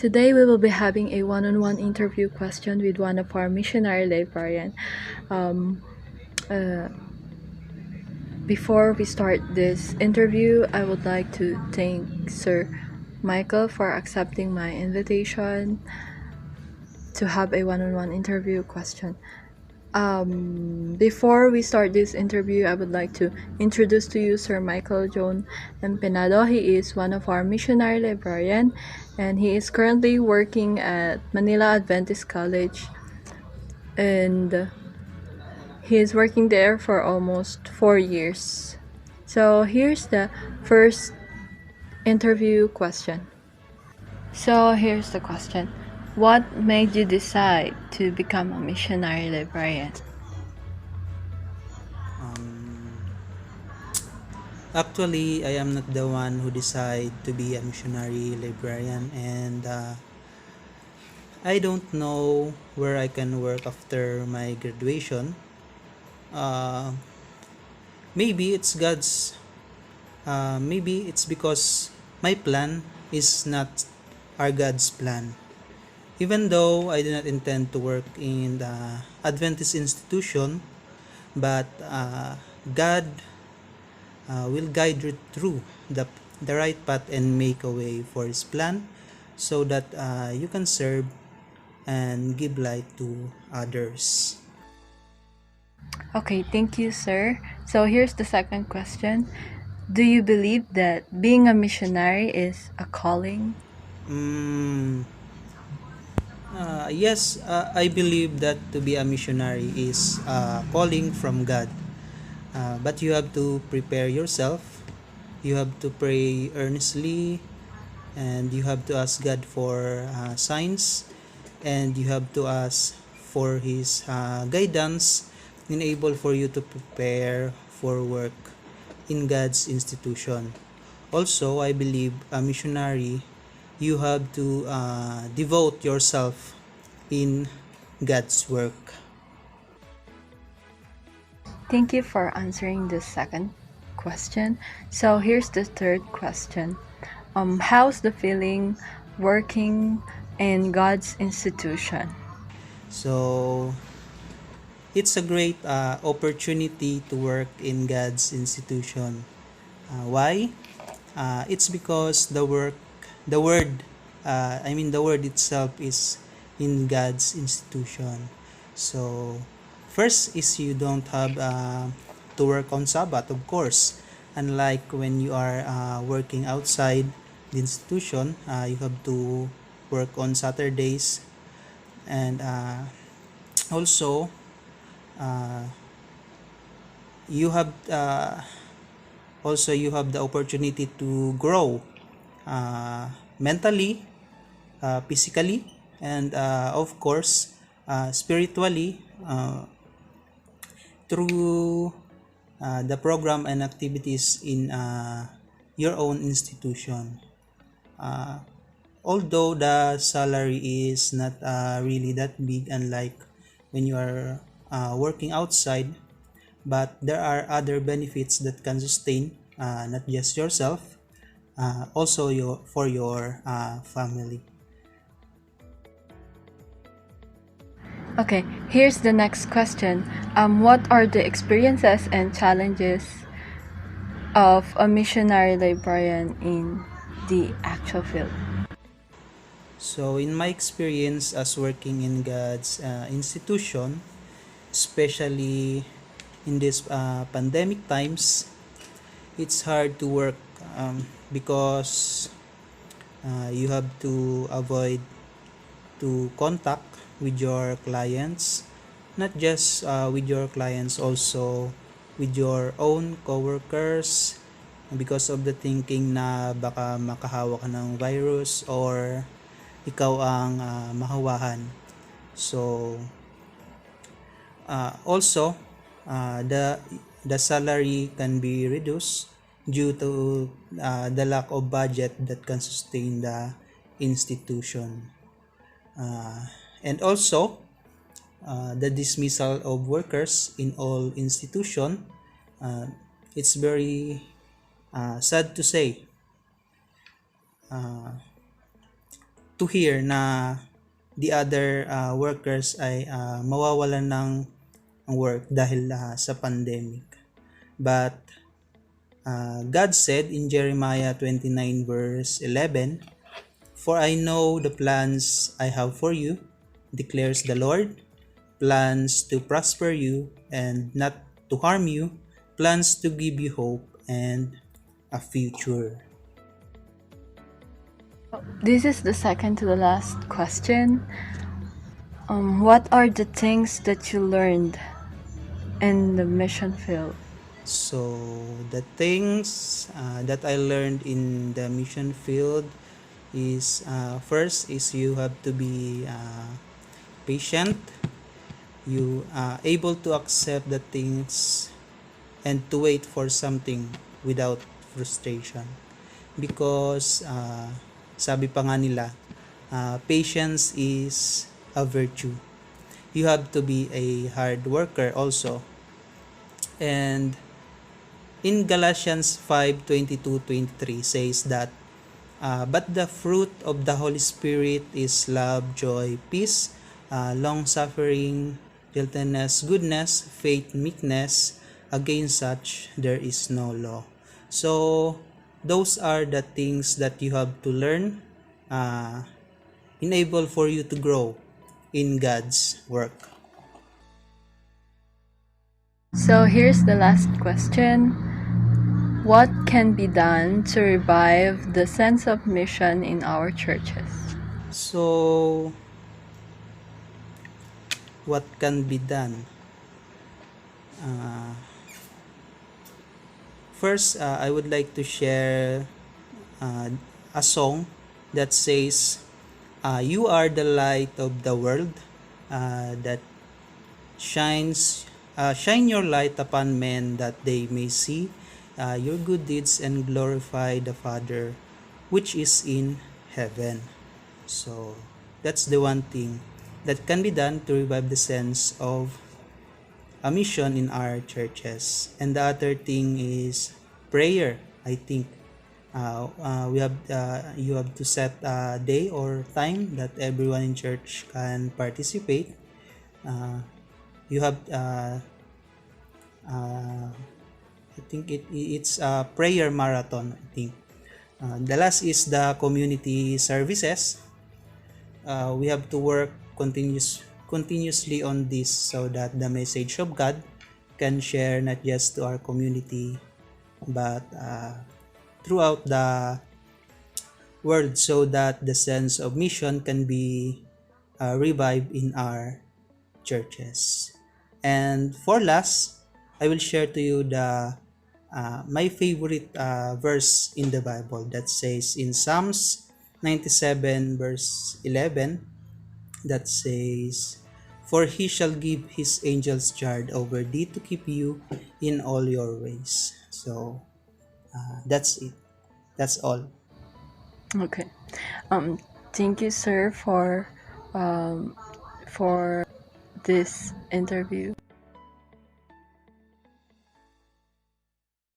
Today we will be having a one-on-one interview question with one of our missionary librarian. Um, uh, Before we start this interview, I would like to thank Sir Michael for accepting my invitation to have a one-on-one interview question. Before we start this interview, I would like to introduce to you Sir Michael John Empinado. He is one of our missionary librarian, and he is currently working at Manila Adventist College, and he is working there for almost 4 years. So here's the first interview question. So here's the question. What made you decide to become a missionary librarian? Actually, I am not the one who decided to be a missionary librarian, and I don't know where I can work after my graduation. Uh, maybe it's God's. Maybe it's because my plan is not our God's plan. Even though I do not intend to work in the Adventist institution, but God will guide you through the right path and make a way for His plan so that you can serve and give light to others. Okay, thank you, sir. So here's the second question. Do you believe that being a missionary is a calling? Yes, I believe that to be a missionary is a calling from God. But you have to prepare yourself. You have to pray earnestly, and you have to ask God for signs, and you have to ask for His guidance, enable for you to prepare for work in God's institution. Also, I believe a missionary, you have to devote yourself in God's work. Thank you for answering the second question. So here's the third question. How's the feeling working in God's institution? So, it's a great opportunity to work in God's institution. Why? It's because the word itself is in God's institution. So, first is you don't have to work on Sabbath, of course. Unlike when you are working outside the institution, you have to work on Saturdays, and also uh, you have you have the opportunity to grow mentally, physically, and of course spiritually through the program and activities in your own institution. Uh, Although the salary is not really that big, unlike when you are working outside, but there are other benefits that can sustain not just yourself, also for your family. Okay, here's the next question. What are the experiences and challenges of a missionary librarian in the actual field? So in my experience as working in God's institution, especially in this pandemic times, it's hard to work because you have to avoid to contact with your clients, not just with your clients, also with your own coworkers, because of the thinking na baka makahawa ka ng virus or ikaw ang mahawahan. So also the salary can be reduced due to the lack of budget that can sustain the institution. And also the dismissal of workers in all institution. uh, it's very sad to say, to hear na the other workers ay mawawalan ng work dahil sa pandemic. But God said in Jeremiah 29 verse 11, "For I know the plans I have for you, declares the Lord, plans to prosper you and not to harm you, plans to give you hope and a future." This is the second to the last question. What are the things that you learned in the mission field? So the things that I learned in the mission field is first is you have to be patient. You able to accept the things and to wait for something without frustration, because sabi pa nga nila, patience is a virtue. You have to be a hard worker also. And in Galatians 5:22-23 says that but the fruit of the Holy Spirit is love, joy, peace, long-suffering, gentleness, goodness, faith, meekness. Against such there is no law. So those are the things that you have to learn, enable for you to grow in God's work. So here's the last question. What can be done to revive the sense of mission in our churches? So what can be done? Uh, First, I would like to share a song that says, "You are the light of the world, that shine your light upon men that they may see your good deeds and glorify the Father which is in heaven." So that's the one thing that can be done to revive the sense of a mission in our churches. And the other thing is prayer. I think we have you have to set a day or time that everyone in church can participate. You have I think it's a prayer marathon. I think the last is the community services. We have to work continuously on this so that the message of God can share not just to our community but throughout the world, so that the sense of mission can be revived in our churches. And for last, I will share to you the my favorite verse in the Bible that says in Psalms 97 verse 11, that says, "For he shall give his angels charge over thee to keep you in all your ways." So that's it. That's all. Okay. Thank you, sir, for this interview.